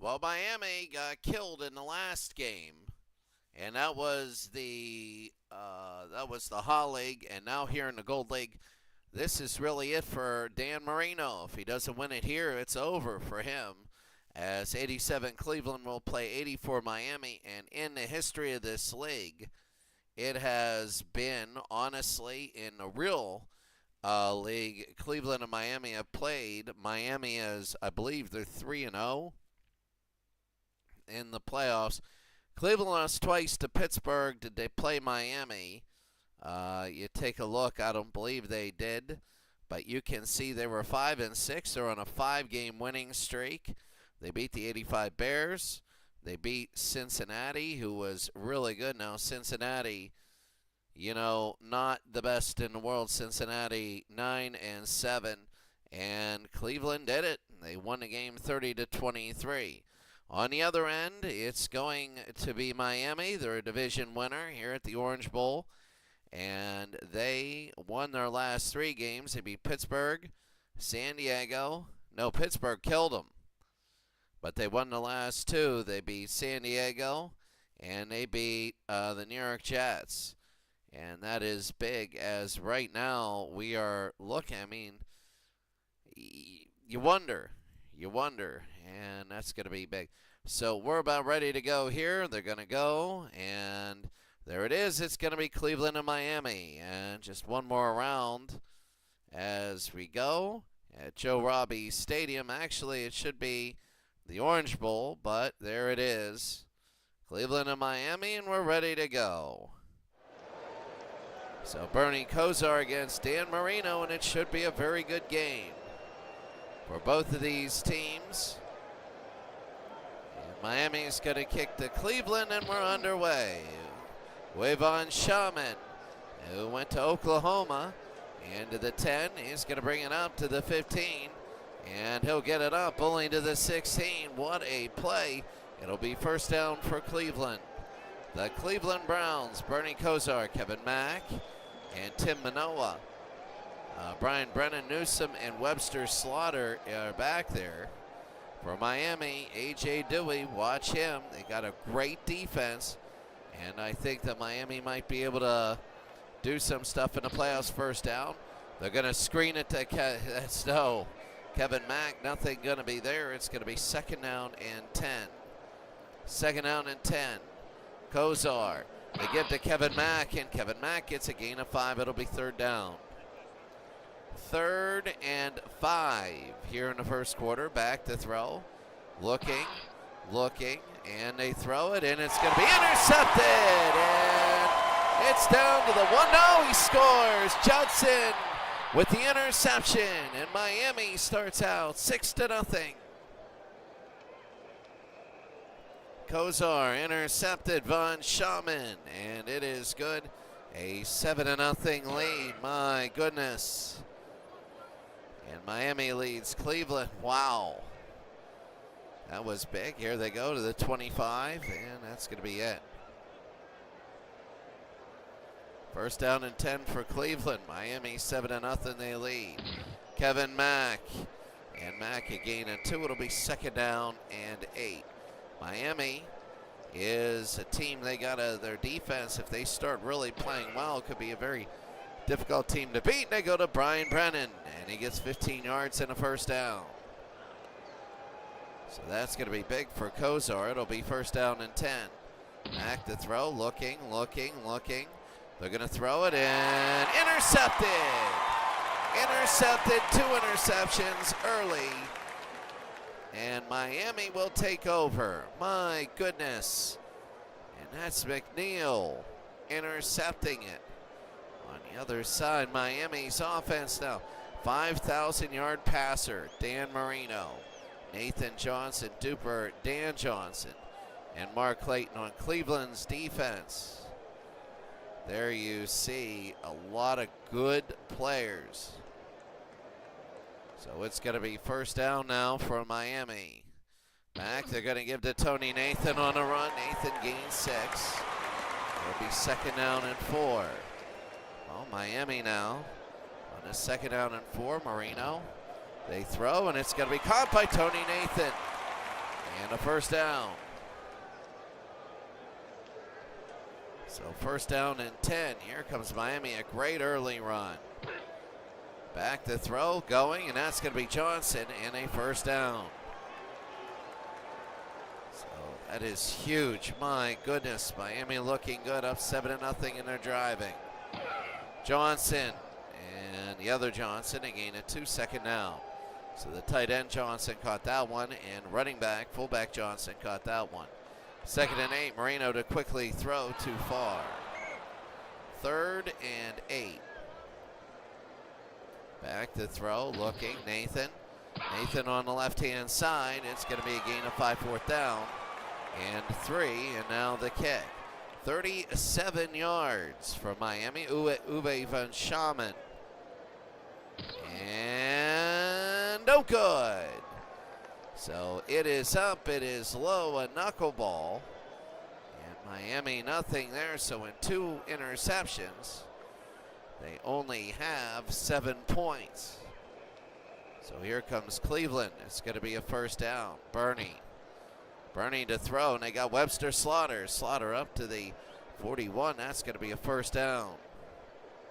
Well, Miami got killed in the last game, and that was the Hall League, and now here in the Gold League, this is really it for Dan Marino. If he doesn't win it here, it's over for him. As 87 Cleveland will play 84 Miami, and in the history of this league, it has been honestly in a real league. Cleveland and Miami have played. Miami is, I believe, they're 3-0 in the playoffs. Cleveland lost twice to Pittsburgh. Did they play Miami? You take a look. I don't believe they did, but you can see they were 5-6. They're on a 5-game winning streak. They beat the 85 Bears. They beat Cincinnati, who was really good. Now Cincinnati, not the best in the world. Cincinnati 9-7, and Cleveland did it. They won the game 30-23. On the other end, it's going to be Miami. They're a division winner here at the Orange Bowl, and they won their last 3 games. They beat Pittsburgh, San Diego. No, Pittsburgh killed them, but they won the last 2. They beat San Diego, and they beat the New York Jets. And that is big, as right now we are looking. I mean, you wonder, and that's going to be big. So we're about ready to go here. They're going to go, and there it is. It's going to be Cleveland and Miami. And just one more round as we go at Joe Robbie Stadium. Actually, it should be the Orange Bowl, but there it is. Cleveland and Miami, and we're ready to go. So Bernie Kosar against Dan Marino, and it should be a very good game for both of these teams. And Miami's going to kick to Cleveland, and we're underway. Wavon Shaman, who went to Oklahoma, into the 10. He's going to bring it up to the 15, and he'll get it up only to the 16. What a play. It'll be first down for Cleveland. The Cleveland Browns, Bernie Kosar, Kevin Mack, and Tim Manoa. Brian Brennan Newsom and Webster Slaughter are back there. For Miami, A.J. Dewey, watch him. They got a great defense, and I think that Miami might be able to do some stuff in the playoffs. First down. They're going to screen it to Kevin Mack. Nothing going to be there. It's going to be second down and 10. Second down and 10. Kosar. They give to Kevin Mack, and Kevin Mack gets a gain of 5. It'll be third down. 3rd and 5 here in the first quarter. Back to throw. Looking, and they throw it, and it's going to be intercepted. And it's down to the 1. No, he scores. Judson with the interception, and Miami starts out 6-0. Kosar intercepted Von Shaman, and it is good. A 7-0 lead. My goodness. And Miami leads Cleveland. Wow. That was big. Here they go to the 25, and that's going to be it. First down and 10 for Cleveland. Miami 7-0 they lead. Kevin Mack. And Mack a gain of 2. It'll be second down and 8. Miami is a team, they got their defense, if they start really playing well, it could be a very difficult team to beat. They go to Brian Brennan, and he gets 15 yards and a first down. So that's going to be big for Kosar. It'll be first down and 10. Mack to throw, looking. They're going to throw it, and intercepted. Intercepted, 2 interceptions early. And Miami will take over. My goodness. And that's McNeil intercepting it. On the other side, Miami's offense now. 5,000-yard passer, Dan Marino. Nathan Johnson, Duper, Dan Johnson. And Mark Clayton on Cleveland's defense. There you see a lot of good players. So it's going to be first down now for Miami. Back, they're going to give to Tony Nathan on a run. Nathan gains 6. It'll be second down and 4. Well, Miami now on a second down and 4. Marino, they throw, and it's going to be caught by Tony Nathan. And a first down. So first down and 10. Here comes Miami, a great early run. Back to throw, going, and that's going to be Johnson, and a first down. So that is huge. My goodness, Miami looking good, up 7-0 in their driving. Johnson and the other Johnson, a gain of 2, second down. So the tight end Johnson caught that one, and running back, fullback Johnson caught that one. 2nd and 8, Marino to quickly throw too far. 3rd and 8. Back to throw, looking, Nathan. Nathan on the left-hand side. It's going to be a gain of 5, 4th down. And 3, and now the kick. 37 yards for Miami. Uwe van Schamen. And no good. So it is up, it is low, a knuckleball. And Miami nothing there, so in 2 interceptions, they only have 7 points. So here comes Cleveland. It's going to be a first down. Bernie to throw, and they got Webster Slaughter. Slaughter up to the 41. That's going to be a first down.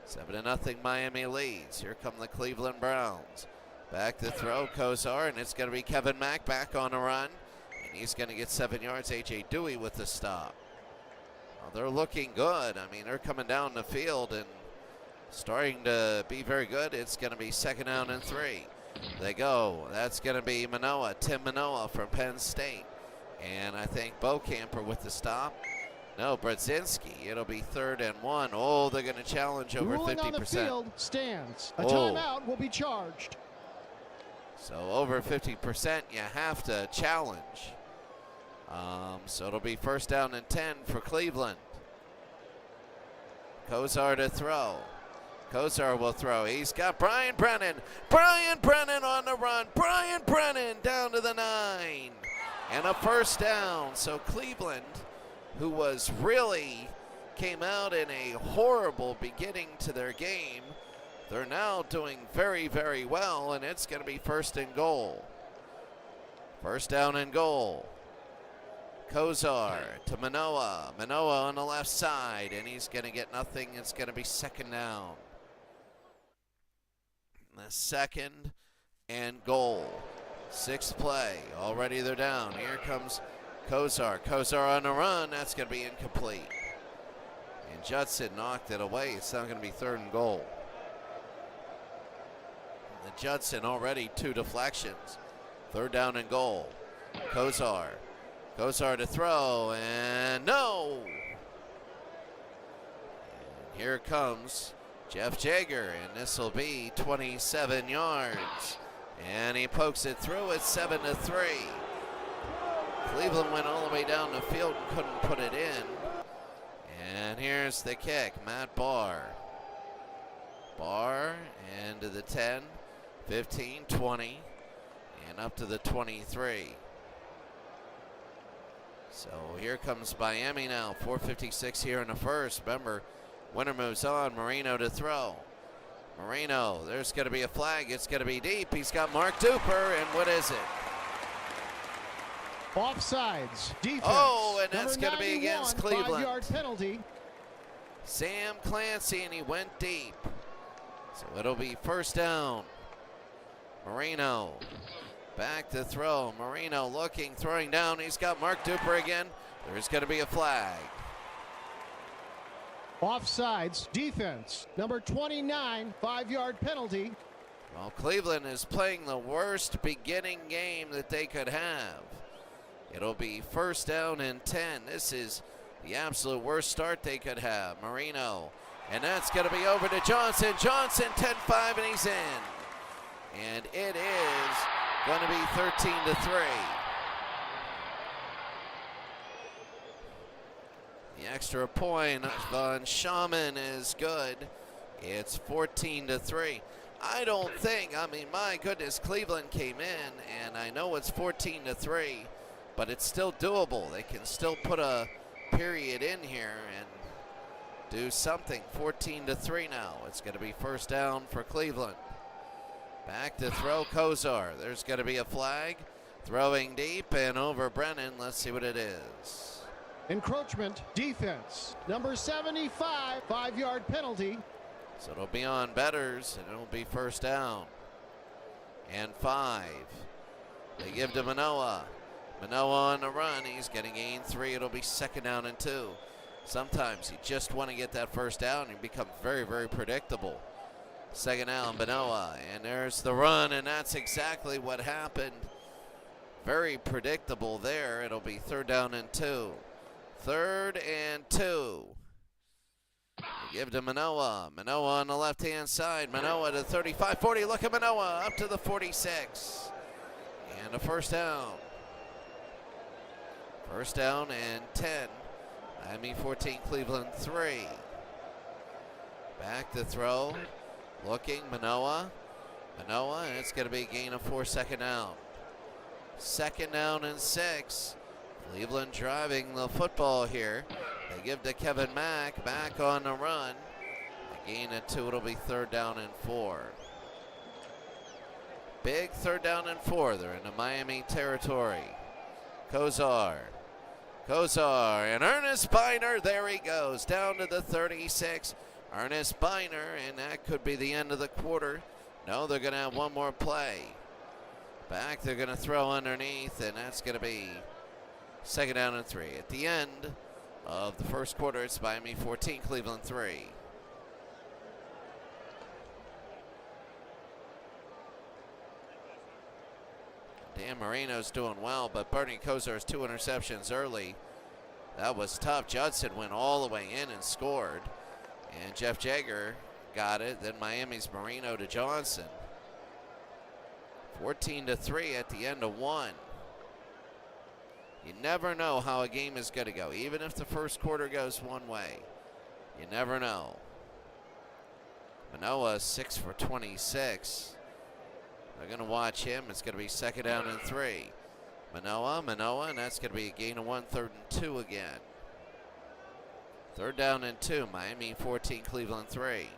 7-0 Miami leads. Here come the Cleveland Browns. Back to throw, Kosar, and it's going to be Kevin Mack back on the run. And he's going to get 7 yards. A.J. Dewey with the stop. Well, they're looking good. I mean, they're coming down the field and starting to be very good. It's going to be 2nd down and 3. They go. That's going to be Manoa, Tim Manoa from Penn State. And I think Bocamper with the stop. No, Brodzinski. It'll be 3rd and 1. Oh, they're going to challenge over 50%. On the field stands. A timeout will be charged. So over 50%, you have to challenge. So it'll be 1st down and 10 for Cleveland. Kosar to throw. Kosar will throw. He's got Brian Brennan. Brian Brennan on the run. Brian Brennan down to the 9. And a first down. So Cleveland, who was really came out in a horrible beginning to their game, they're now doing very, very well, and it's going to be 1st and goal. 1st down and goal. Kosar to Manoa. Manoa on the left side, and he's going to get nothing. It's going to be 2nd down. The 2nd and goal. 6th play. Already they're down. Here comes Kosar. Kosar on the run. That's going to be incomplete. And Judson knocked it away. It's now going to be 3rd and goal. And Judson already 2 deflections. 3rd down and goal. Kosar. Kosar to throw, and no! And here comes Jeff Jager, and this will be 27 yards. And he pokes it through. It's 7-3. Cleveland went all the way down the field and couldn't put it in. And here's the kick, Matt Barr. Barr into the 10, 15, 20, and up to the 23. So here comes Miami now, 4:56 here in the first. Remember, winner moves on. Marino to throw. Marino, there's going to be a flag. It's going to be deep. He's got Mark Duper, and what is it? Offsides. Defense. Oh, and that's going to be against Cleveland. 5-yard penalty. Sam Clancy, and he went deep. So it'll be 1st down. Marino. Back to throw. Marino looking, throwing down. He's got Mark Duper again. There's going to be a flag. Offsides. Defense. Number 29, 5-yard penalty. Well, Cleveland is playing the worst beginning game that they could have. It'll be 1st down and 10. This is the absolute worst start they could have. Marino. And that's going to be over to Johnson. Johnson, 10-5, and he's in. And it is going to be 13-3. The extra point on Schamen is good. It's 14-3. I don't think, I mean, my goodness, Cleveland came in, and I know it's 14-3, but it's still doable. They can still put a period in here and do something. 14-3 now. It's going to be 1st down for Cleveland. Back to throw, Kosar. There's going to be a flag. Throwing deep and over Brennan. Let's see what it is. Encroachment defense. Number 75, 5-yard penalty. So it'll be on Betters, and it'll be first down. And 5. They give to Manoah. Manoah on the run. He's getting gain 3. It'll be second down and 2. Sometimes you just want to get that first down and become very, very predictable. Second down, Manoah. And there's the run, and that's exactly what happened. Very predictable there. It'll be third down and 2. Third and 2. They give to Manoah. Manoah on the left-hand side. Manoah to 35-40. Look at Manoah up to the 46. And a first down. First down and 10. Miami 14, Cleveland 3. Back to throw. Looking, Manoah. Manoah, and it's going to be a gain of 4, second down. Second down and 6. Cleveland driving the football here. They give to Kevin Mack, back on the run. A gain of 2, it'll be third down and 4. Big third down and 4. They're in the Miami territory. Kosar, and Ernest Biner, there he goes, down to the 36. Ernest Biner, and that could be the end of the quarter. No, they're going to have one more play. Back, they're going to throw underneath, and that's going to be second down and 3. At the end of the first quarter, it's Miami 14, Cleveland 3. Dan Marino's doing well, but Bernie Kosar's 2 interceptions early. That was tough. Judson went all the way in and scored. And Jeff Jagger got it. Then Miami's Marino to Johnson. 14-3 at the end of 1. You never know how a game is going to go. Even if the first quarter goes one way, you never know. Manoah 6 for 26. They're going to watch him. It's going to be second down and 3. Manoah, and that's going to be a gain of 1, third and 2 again. Third down and 2, Miami 14, Cleveland 3.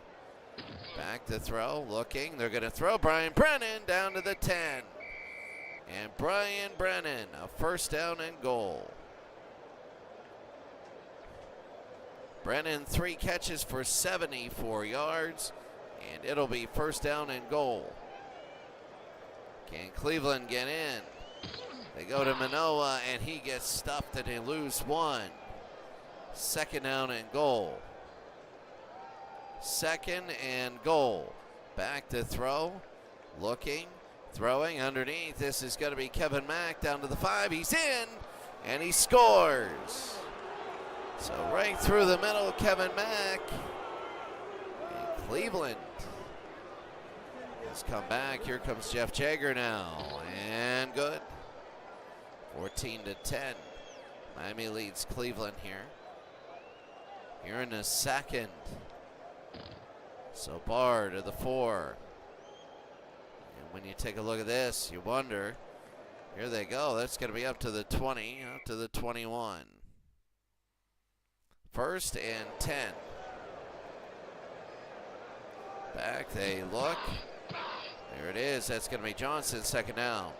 Back to throw, looking. They're going to throw Brian Brennan down to the 10. And Brian Brennan, a first down and goal. Brennan, 3 catches for 74 yards, and it'll be first down and goal. Can Cleveland get in? They go to Manoah, and he gets stuffed, and they lose 1. Second down and goal. Second and goal. Back to throw. Looking. Throwing underneath. This is going to be Kevin Mack down to the 5. He's in, and he scores. So right through the middle, Kevin Mack. And Cleveland has come back. Here comes Jeff Jagger now. And good. 14-10. Miami leads Cleveland here. Here in the second. So Barr to the 4. And when you take a look at this, you wonder, here they go. That's going to be up to the 20, up to the 21. First and 10. Back they look. There it is. That's going to be Johnson, second down.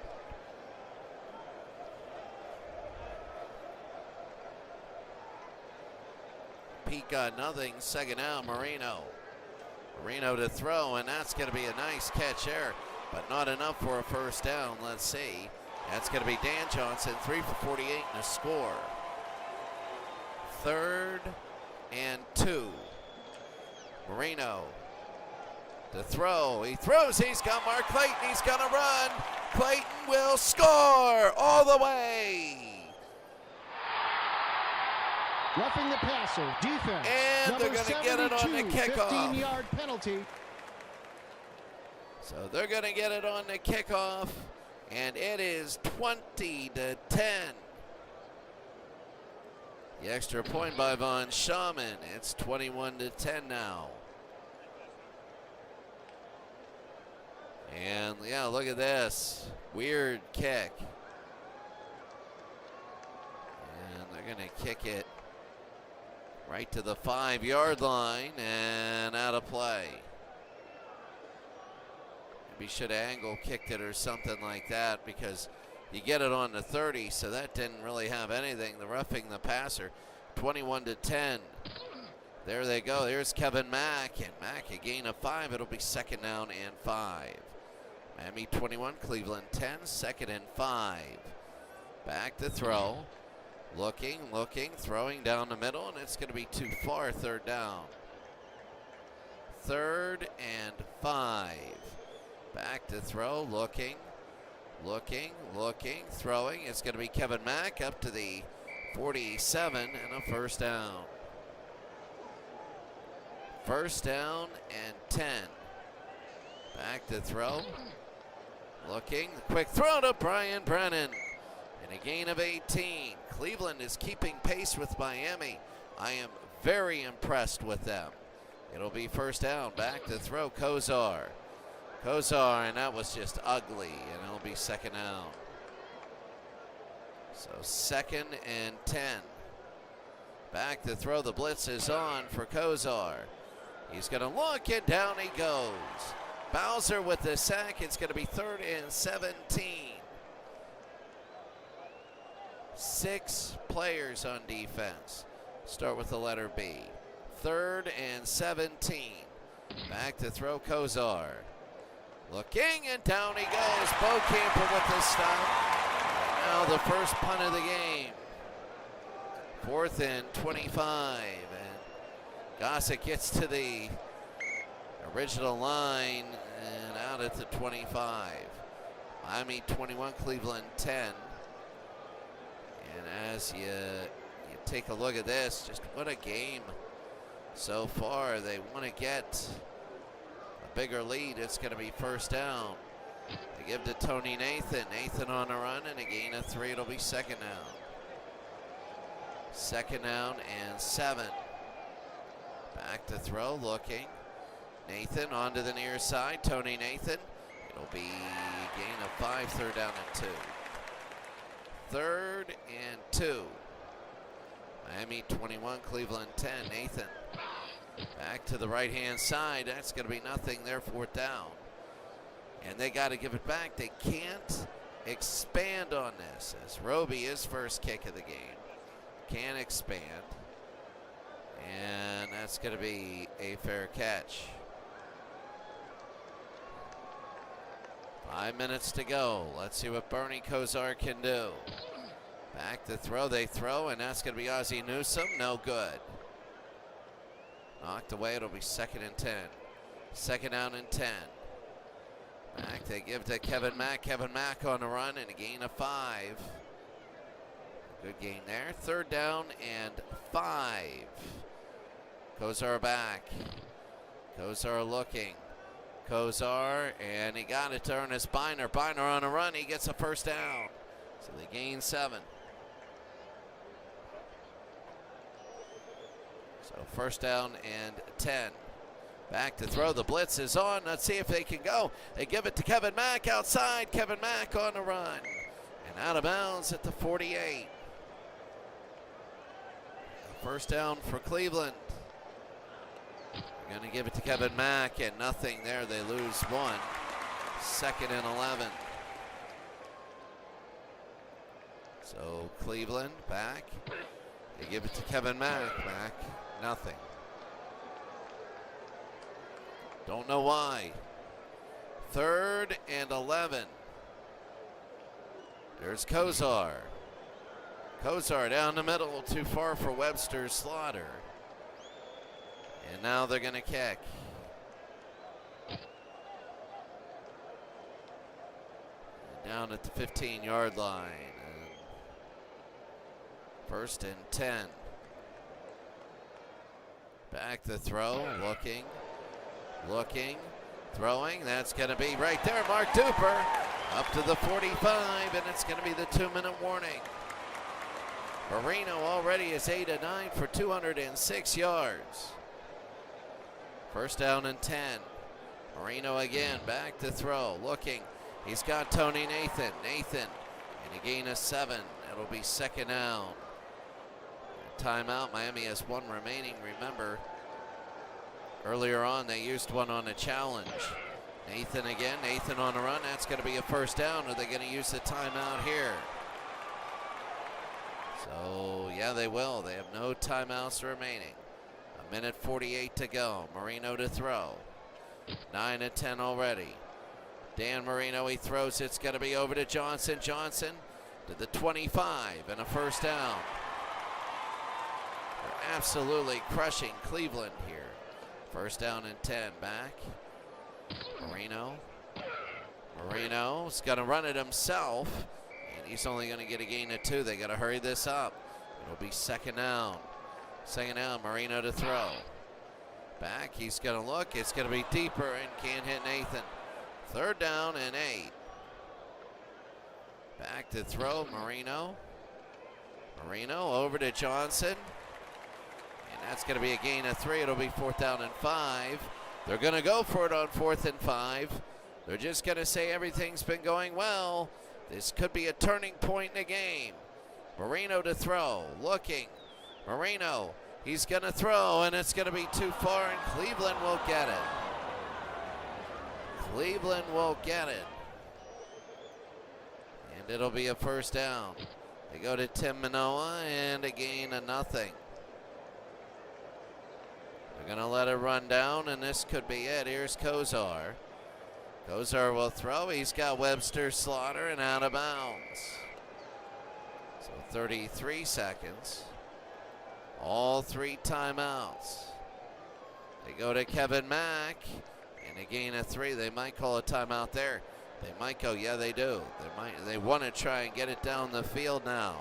Pete got nothing. Second down, Marino. Marino to throw, and that's going to be a nice catch there, but not enough for a first down. Let's see. That's going to be Dan Johnson, 3 for 48 and a score. Third and 2. Marino to throw. He throws. He's got Mark Clayton. He's going to run. Clayton will score all the way. Roughing the passer, defense. And they're going to get it on the kickoff. 15-yard penalty. So they're going to get it on the kickoff, and it is 20-10. The extra point by Von Schaman. It's 21-10 now. And yeah, look at this. Weird kick. And they're going to kick it right to the 5-yard line and out of play. Maybe should have angle kicked it or something like that, because You get it on the 30, so that didn't really have anything. The roughing the passer, 21-10. There they go. There's Kevin Mack, and Mack a gain of 5. It'll be 2nd down and 5. Miami 21, Cleveland 10, 2nd and 5. Back to throw. Looking, throwing down the middle, and it's going to be too far. 3rd down. 3rd and 5. Back to throw, looking, throwing. It's going to be Kevin Mack up to the 47 and a 1st down. 1st down and 10. Back to throw. Looking, quick throw to Brian Brennan. And a gain of 18. Cleveland is keeping pace with Miami. I am very impressed with them. It'll be 1st down. Back to throw, Kozar, and that was just ugly, and it'll be 2nd down. So 2nd and 10. Back to throw, the blitz is on for Kozar. He's going to look, and down he goes. Bowser with the sack. It's going to be 3rd and 17. 6 players on defense. Start with the letter B. 3rd and 17. Back to throw, Kozar. Looking, and down he goes. Bo Camper with the stop. Now the first punt of the game. 4th and 25. And Gossett gets to the original line and out at the 25. Miami 21, Cleveland 10. And as you take a look at this, just what a game so far. They want to get a bigger lead. It's going to be 1st down. They give to Tony Nathan. Nathan on a run and a gain of 3. It'll be 2nd down. 2nd down and 7. Back to throw, looking. Nathan onto the near side. Tony Nathan. It'll be a gain of 5. 3rd down and 2. 3rd and 2. Miami 21, Cleveland 10. Nathan back to the right-hand side. That's going to be nothing there. 4th down. And they got to give it back. They can't expand on this, as Roby, his first kick of the game, can't expand. And that's going to be a fair catch. 5 minutes to go. Let's see what Bernie Kozar can do. Back to throw, they throw, and that's going to be Ozzie Newsome. No good. Knocked away, it'll be 2nd and 10. 2nd down and 10. Back, they give to Kevin Mack. Kevin Mack on the run and a gain of 5. Good gain there. 3rd down and 5. Kozar back. Kozar looking. Kozar, and he got it to Ernest Biner. Biner on a run, he gets a 1st down. So they gain 7. So 1st down and 10. Back to throw, the blitz is on. Let's see if they can go. They give it to Kevin Mack outside. Kevin Mack on the run. And out of bounds at the 48. 1st down for Cleveland. They're going to give it to Kevin Mack, and nothing there. They lose 1. 2nd and 11. So Cleveland back. They give it to Kevin Mack. Mack, nothing. Don't know why. 3rd and 11. There's Kozar. Kozar down the middle, too far for Webster Slaughter. And now they're going to kick. And down at the 15-yard line. And 1st and 10. Back to throw, looking, throwing. That's going to be right there. Mark Duper up to the 45, and it's going to be the 2-minute warning. Marino already is 8 of 9 for 206 yards. 1st down and 10. Marino again, back to throw, looking. He's got Tony Nathan. And a gain of 7. It'll be 2nd down. Timeout. Miami has 1 remaining. Remember, earlier on they used one on a challenge. Nathan again. Nathan on the run. That's going to be a first down. Are they going to use the timeout here? So, yeah, they will. They have no timeouts remaining. 1:48 to go. Marino to throw. 9-10 already. Dan Marino, he throws. It's going to be over to Johnson. Johnson to the 25 and a first down. They're absolutely crushing Cleveland here. First down and 10 back. Marino's going to run it himself. And he's only going to get a gain of 2. They got to hurry this up. It'll be second down. Second down, Marino to throw. Back, he's going to look. It's going to be deeper and can't hit Nathan. Third down and 8. Back to throw, Marino. Marino over to Johnson. And that's going to be a gain of 3. It'll be 4th down and 5. They're going to go for it on 4th and 5. They're just going to say everything's been going well. This could be a turning point in the game. Marino to throw, looking. Marino, he's going to throw, and it's going to be too far, and Cleveland will get it. Cleveland will get it. And it'll be a first down. They go to Tim Manoa, and a gain of nothing. They're going to let it run down, and this could be it. Here's Kozar. Kozar will throw. He's got Webster, Slaughter, and out of bounds. So 33 seconds. All 3 timeouts. They go to Kevin Mack, and a gain of 3. They might call a timeout there. They might go, yeah, they do. They want to try and get it down the field now.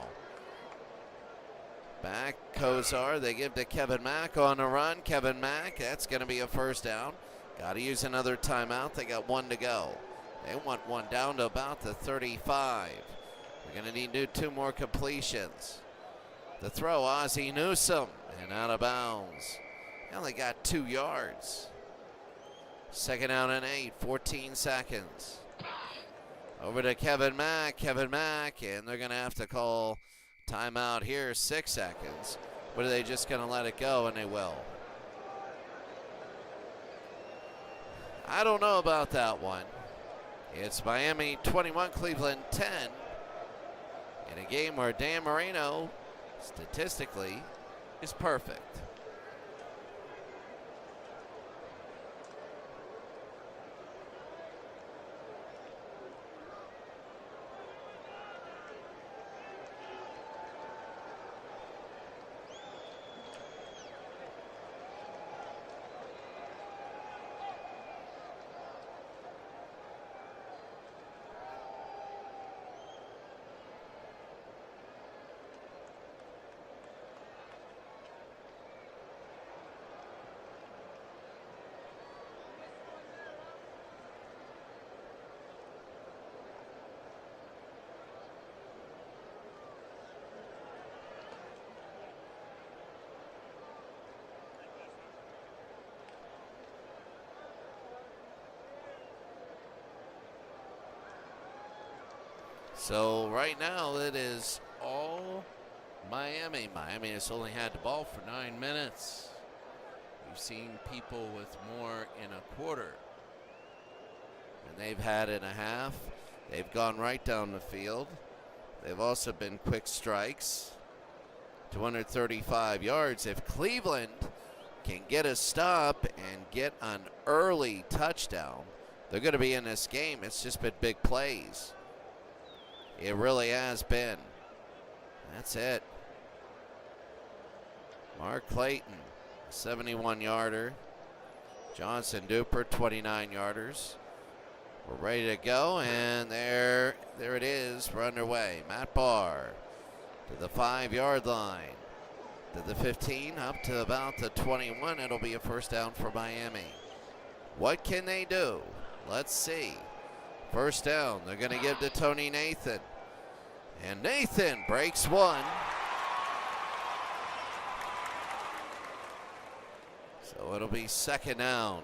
Back, Kozar. They give to Kevin Mack on the run. Kevin Mack, that's going to be a first down. Got to use another timeout. They got 1 to go. They want one down to about the 35. They're going to need to do 2 more completions. The throw, Ozzie Newsome, and out of bounds. They only got 2 yards. Second down and 8, 14 seconds. Over to Kevin Mack, and they're going to have to call timeout here, 6 seconds. But are they just going to let it go? And they will. I don't know about that one. It's Miami 21, Cleveland 10. In a game where Dan Marino, statistically, is perfect. So right now it is all Miami. Miami has only had the ball for 9 minutes. We've seen people with more in a quarter. And they've had in a half. They've gone right down the field. They've also been quick strikes. 235 yards. If Cleveland can get a stop and get an early touchdown, they're going to be in this game. It's just been big plays. It really has been. That's it. Mark Clayton, 71-yarder. Johnson Duper, 29-yarders. We're ready to go, and there it is. We're underway. Matt Barr to the 5-yard line. To the 15, up to about the 21. It'll be a first down for Miami. What can they do? Let's see. First down, they're going to give to Tony Nathan. And Nathan breaks one. So it'll be second down.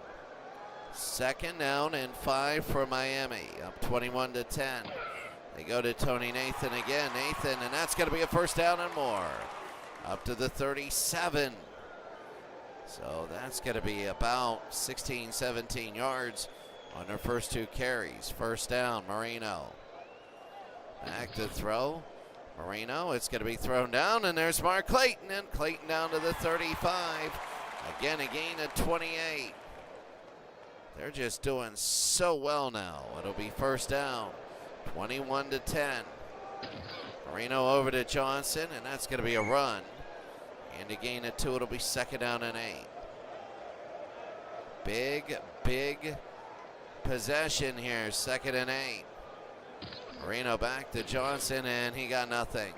Second down and 5 for Miami. Up 21-10. They go to Tony Nathan again. Nathan, and that's going to be a first down and more. Up to the 37. So that's going to be about 16, 17 yards. on their first 2 carries. First down, Marino. Back to throw. Marino, it's going to be thrown down, and there's Mark Clayton, and Clayton down to the 35. Again, a gain of 28. They're just doing so well now. It'll be first down, 21-10. Marino over to Johnson, and that's going to be a run. And a gain of 2, it'll be second down and 8. Big possession here, second and 8. Marino back to Johnson, and he got nothing.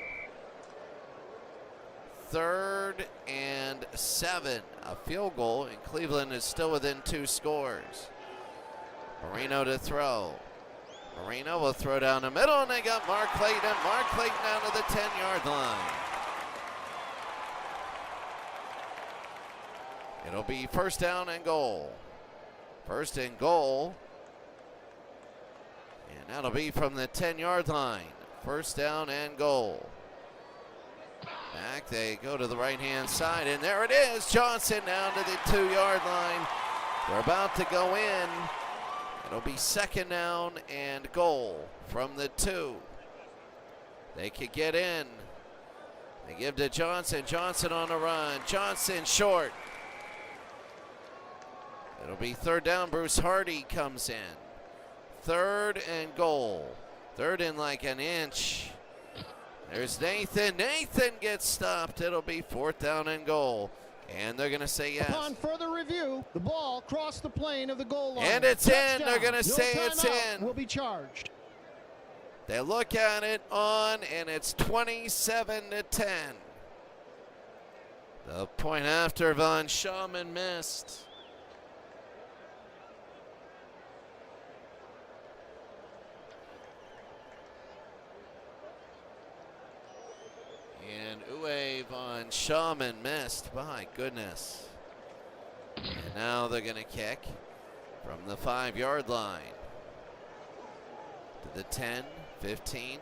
3rd and 7, a field goal, and Cleveland is still within 2 scores. Marino to throw. Marino will throw down the middle, and they got Mark Clayton. Mark Clayton down to the 10-yard line. It'll be first down and goal. First and goal. And that'll be from the 10-yard line. First down and goal. Back they go to the right-hand side, and there it is. Johnson down to the 2-yard line. They're about to go in. It'll be second down and goal from the 2. They could get in. They give to Johnson. Johnson on the run. Johnson short. It'll be third down. Bruce Hardy comes in. 3rd and goal. 3rd and like an inch. There's Nathan. Nathan gets stopped. It'll be 4th down and goal. And they're going to say yes. Upon further review, the ball crossed the plane of the goal line. And it's Touchdown. in. They're going to say No it's timeout in. Will be charged. They look at it on, and it's 27-10. The point after Von Schaumann missed. And Uwe Von Schaumann missed. My goodness. And now they're going to kick from the 5-yard line to the 10, 15,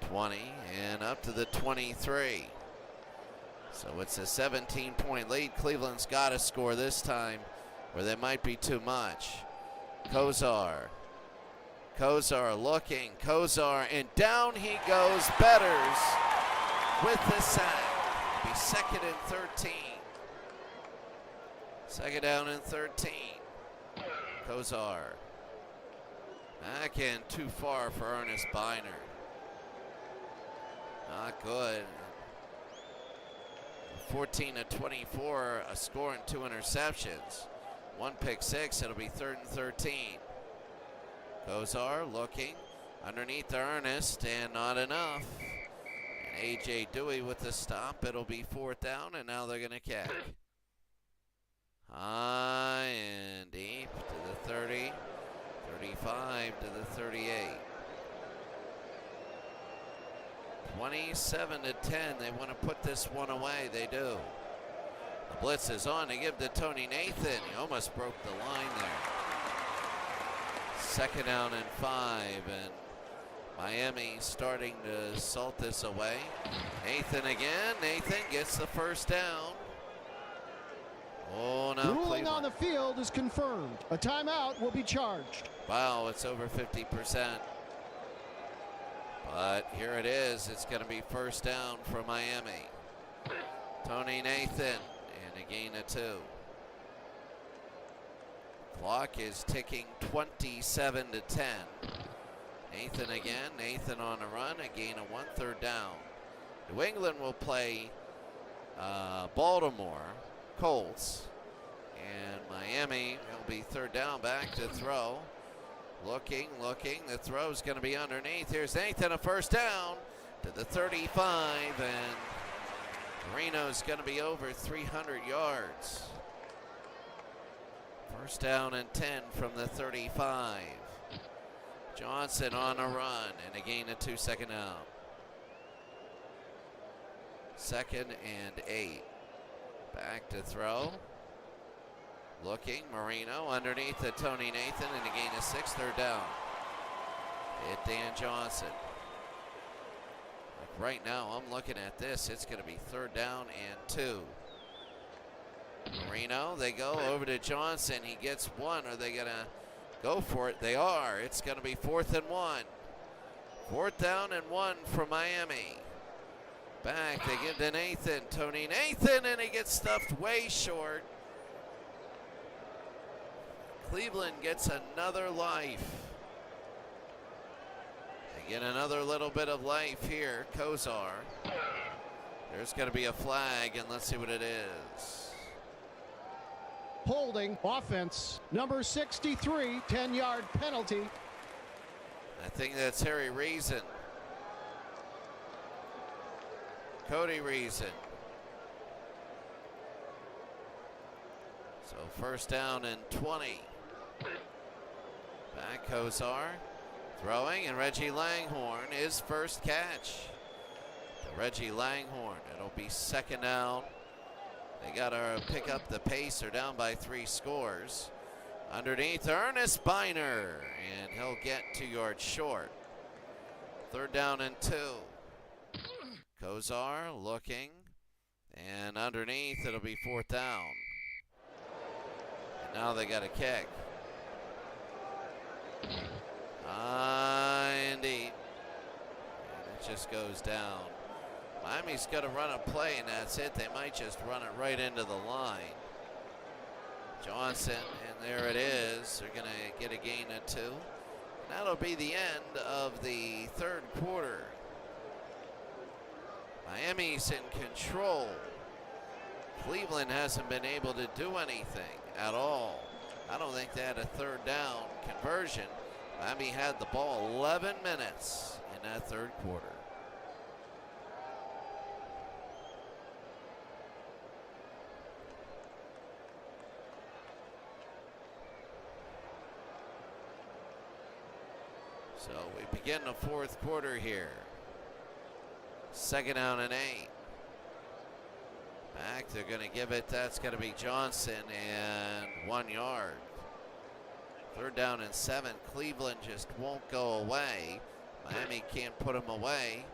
20, and up to the 23. So it's a 17-point lead. Cleveland's got to score this time, or they might be too much. Kozar looking. Kozar, and down he goes. Betters with the sack. It'll be second and 13. Second down and 13. Kozar. Back in too far for Ernest Biner. Not good. 14-24, a score and 2 interceptions. 1 pick 6, it'll be 3rd and 13. Kozar looking underneath Ernest, and not enough. And A.J. Dewey with the stop. It'll be 4th down, and now they're going to kick. High and deep to the 30, 35 to the 38. 27-10, they want to put this one away, they do. The blitz is on, they give to Tony Nathan. He almost broke the line there. Second down and 5, and Miami starting to salt this away. Nathan again, Nathan gets the first down. Oh, now Ruling Cleveland. on the field is confirmed. A timeout will be charged. Wow, it's over 50%. But here it is. It's going to be first down for Miami. Tony Nathan, and a gain of 2. Clock is ticking 27-10. Nathan again. Nathan on a run, a gain of 1, 3rd down. New England will play Baltimore Colts, and Miami will be 3rd down, back to throw. Looking, the throw is going to be underneath. Here's Nathan, a first down to the 35, and Marino's going to be over 300 yards. First down and 10 from the 35. Johnson on a run, and a gain of 2, second down. 2nd and 8. Back to throw. Looking, Marino underneath to Tony Nathan, and a gain of 6, 3rd down. Hit Dan Johnson. Like right now, I'm looking at this. It's going to be 3rd down and 2. Marino, they go over to Johnson. He gets 1. Are they going to go for it. They are. It's going to be 4th and 1. 4th down and 1 for Miami. Back, they give to Nathan. Tony Nathan, and he gets stuffed way short. Cleveland gets another life. They get another little bit of life here. Kozar. There's going to be a flag, and let's see what it is. Holding offense, number 63, 10-yard penalty. I think that's Harry Reason. Cody Reason. So 1st down and 20. Back Kozar. Throwing, and Reggie Langhorne, his first catch. To Reggie Langhorne. It'll be 2nd down. They got to pick up the pace. They're down by 3 scores. Underneath, Ernest Biner, and he'll get 2 yards short. 3rd down and 2. Kozar looking, and underneath, it'll be 4th down. And now they got a kick. Indeed. And it just goes down. Miami's going to run a play, and that's it. They might just run it right into the line. Johnson, and there it is. They're going to get a gain of 2. And that'll be the end of the 3rd quarter. Miami's in control. Cleveland hasn't been able to do anything at all. I don't think they had a 3rd down conversion. Miami had the ball 11 minutes in that 3rd quarter. So we begin the 4th quarter here. 2nd down and 8. Back, they're going to give it. That's going to be Johnson, and 1 yard. 3rd down and 7. Cleveland just won't go away. Miami can't put him away.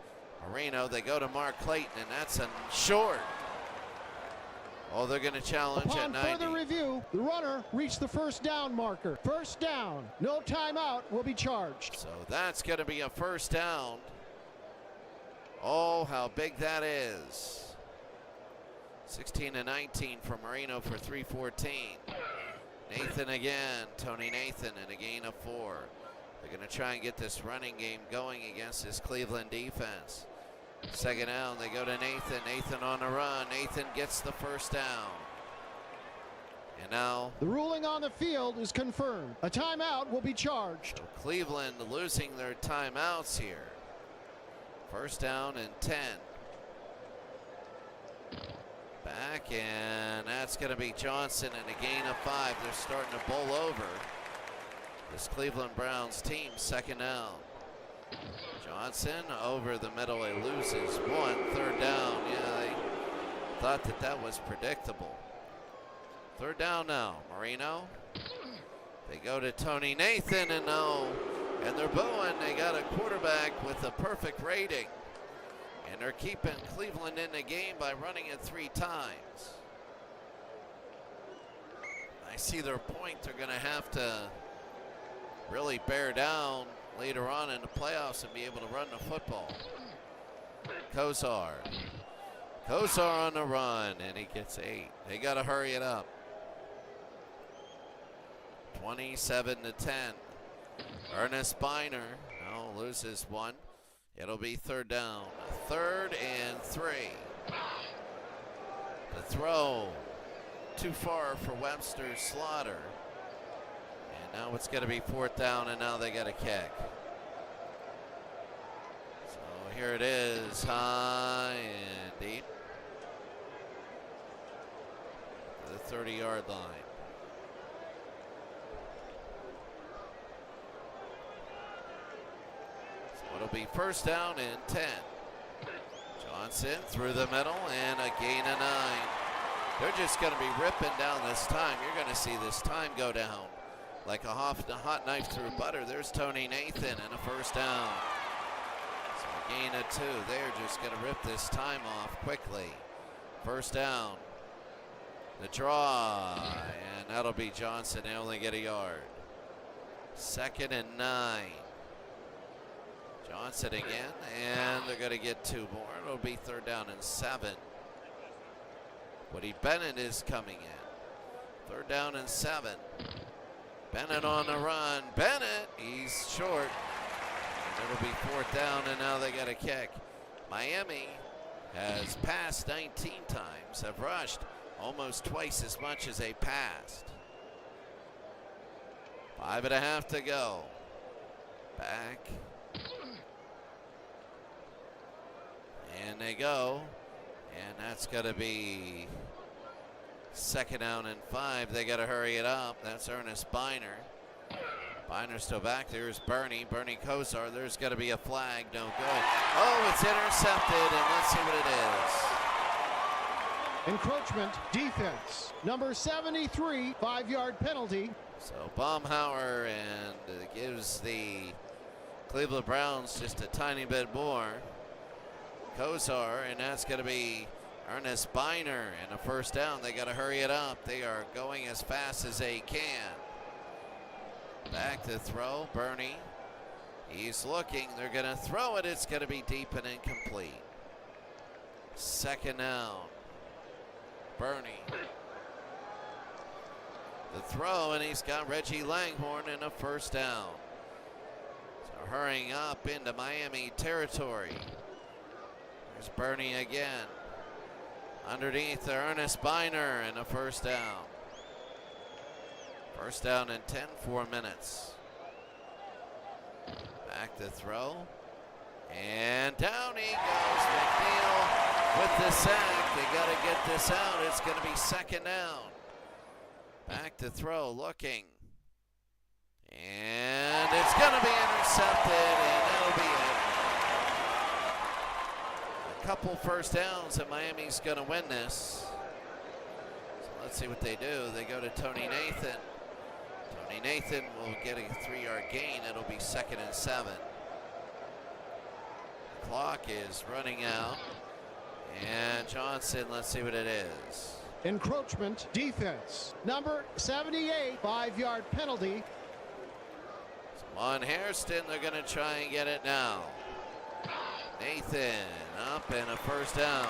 Marino, they go to Mark Clayton, and that's a short. Oh, they're going to challenge Upon at 90. further review, the runner reached the 1st down marker. 1st down. No timeout will be charged. So that's going to be a 1st down. Oh, how big that is. 16 to 19 for Marino for 314. Nathan again, Tony Nathan, and a gain of 4. They're going to try and get this running game going against this Cleveland defense. 2nd down, they go to Nathan. Nathan on the run. Nathan gets the 1st down. And now the ruling on the field is confirmed. A timeout will be charged. so Cleveland losing their timeouts here. 1st down and 10. Back, and that's going to be Johnson, and a gain of 5. They're starting to bowl over this Cleveland Browns team. 2nd down. Johnson over the middle. He loses 1. 3rd down. Yeah, they thought that was predictable. 3rd down now. Marino. They go to Tony Nathan, and no. And they're booing. They got a quarterback with a perfect rating. And they're keeping Cleveland in the game by running it 3 times. I see their point. They're going to have to really bear down later on in the playoffs and be able to run the football. Kozar. Kozar on the run, and he gets 8. They got to hurry it up. 27 to 10. Ernest Biner loses 1. It'll be 3rd down. 3rd and 3. The throw too far for Webster Slaughter. And now it's going to be 4th down, and now they got a kick. So here it is, high and deep. The 30-yard line. It'll be 1st down and 10. Johnson through the middle, and a gain of 9. They're just going to be ripping down this time. You're going to see this time go down like a hot knife through butter. There's Tony Nathan, and a 1st down. So a gain of 2. They're just going to rip this time off quickly. 1st down. The draw, and that'll be Johnson. They only get a yard. 2nd and 9. Johnson again, and they're going to get 2 more. It'll be 3rd down and 7. Woody Bennett is coming in. 3rd down and 7. Bennett on the run. Bennett, he's short. And it'll be 4th down, and now they got a kick. Miami has passed 19 times, have rushed almost twice as much as they passed. 5.5 to go. Back. And they go. And that's going to be 2nd down and 5. They got to hurry it up. That's Ernest Biner. Biner's still back. There's Bernie Kosar. There's going to be a flag. No good. Oh, it's intercepted, and let's see what it is. Encroachment defense. Number 73, 5-yard penalty. So Baumhauer and gives the Cleveland Browns just a tiny bit more. Kosar, and that's going to be Ernest Biner, and a 1st down. They got to hurry it up. They are going as fast as they can. Back to throw, Bernie. He's looking. They're going to throw it. It's going to be deep and incomplete. 2nd down. Bernie. The throw, and he's got Reggie Langhorne in a 1st down. So hurrying up into Miami territory. There's Bernie again. Underneath the Ernest Biner and a 1st down. 1st down and 10, 4 minutes. Back to throw. And down he goes. McNeil with the sack. They got to get this out. It's going to be 2nd down. Back to throw, looking. And it's going to be intercepted, and that'll be it. A couple 1st downs, and Miami's going to win this. So let's see what they do. They go to Tony Nathan. Tony Nathan will get a 3-yard gain. It'll be 2nd and 7. The clock is running out. And Johnson, let's see what it is. Encroachment defense. Number 78, 5-yard penalty. On Hairston, they're going to try and get it now. Nathan up and a 1st down.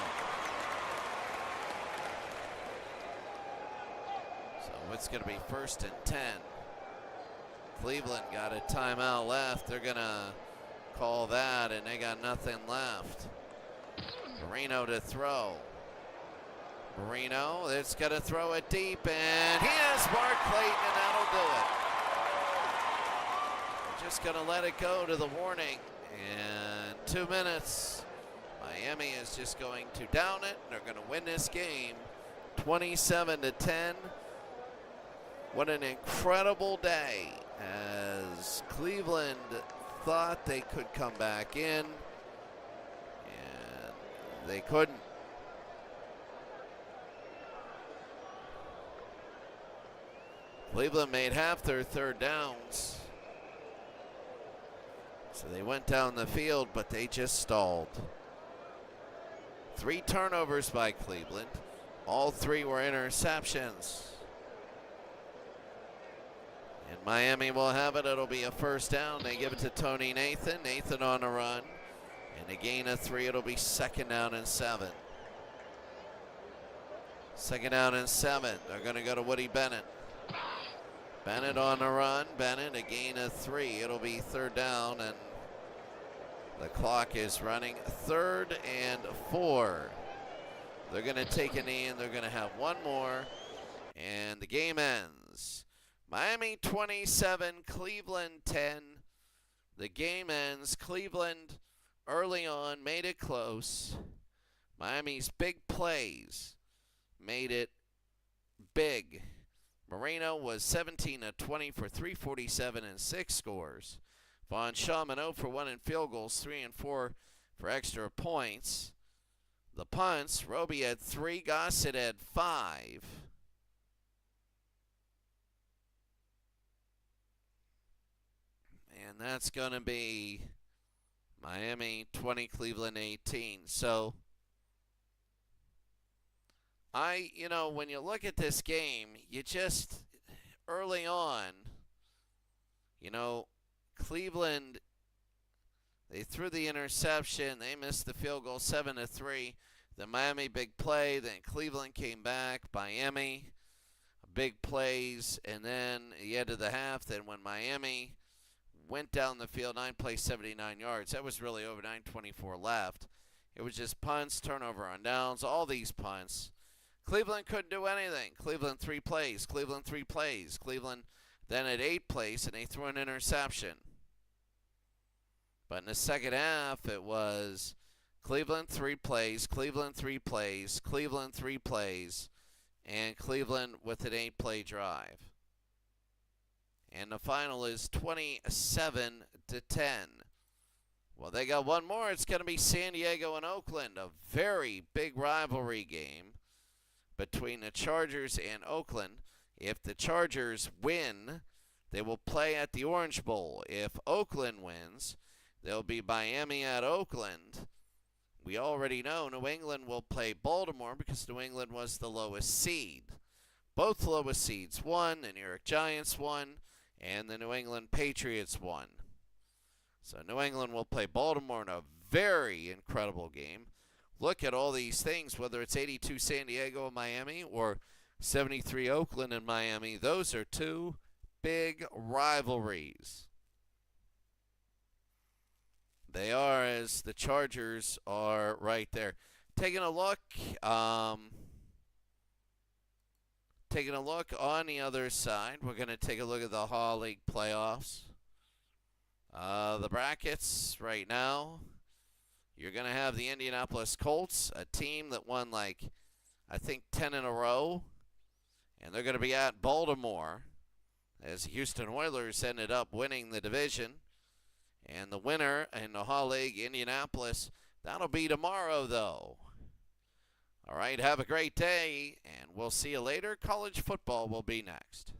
So it's going to be 1st and 10. Cleveland got a timeout left. They're going to call that, and they got nothing left. Marino to throw. Marino, it's going to throw it deep, and he has Mark Clayton, and that'll do it. They're just going to let it go to the warning. And 2 minutes. Miami is just going to down it. They're going to win this game 27-10. What an incredible day as Cleveland thought they could come back in, and they couldn't. Cleveland made half their 3rd downs. So they went down the field, but they just stalled. 3 turnovers by Cleveland. All 3 were interceptions. And Miami will have it. It'll be a 1st down. They give it to Tony Nathan. Nathan on a run. And a gain of 3. It'll be 2nd down and 7. 2nd down and 7. They're going to go to Woody Bennett. Bennett on the run. Bennett, a gain of 3. It'll be 3rd down, and the clock is running. 3rd and 4. They're going to take a knee, and they're going to have 1 more, and the game ends. Miami 27, Cleveland 10. The game ends. Cleveland early on made it close. Miami's big plays made it big. Moreno was 17 of 20 for 347 and 6 scores. Von Schaumann 0 for 1 in field goals, 3 and 4 for extra points. The punts, Roby had 3, Gossett had 5. And that's going to be Miami 20, Cleveland 18. So, when you look at this game, you just, early on, You know, Cleveland, they threw the interception. They missed the field goal 7-3. The Miami big play. Then Cleveland came back. Miami, big plays. And then at the end of the half, then when Miami went down the field, 9 plays, 79 yards. That was really over 9:24 left. It was just punts, turnover on downs, all these punts. Cleveland couldn't do anything. Cleveland 3 plays. Cleveland 3 plays. Cleveland then at 8 plays, and they threw an interception. But in the second half, it was Cleveland 3 plays, Cleveland 3 plays, Cleveland 3 plays, and Cleveland with an 8-play drive. And the final is 27-10. Well, they got one more. It's going to be San Diego and Oakland, a very big rivalry game between the Chargers and Oakland. If the Chargers win, they will play at the Orange Bowl. If Oakland wins, they'll be Miami at Oakland. We already know New England will play Baltimore because New England was the lowest seed. Both lowest seeds won. The New York Giants won, and the New England Patriots won. So New England will play Baltimore in a very incredible game. Look at all these things, whether it's 82 San Diego and Miami or 73 Oakland and Miami. Those are two big rivalries. They are, as the Chargers are right there. Taking a look on the other side, we're going to take a look at the Hall League playoffs. The brackets right now, you're going to have the Indianapolis Colts, a team that won I think 10 in a row, and they're going to be at Baltimore as Houston Oilers ended up winning the division. And the winner in the Hall League, Indianapolis, that'll be tomorrow, though. All right, have a great day, and we'll see you later. College football will be next.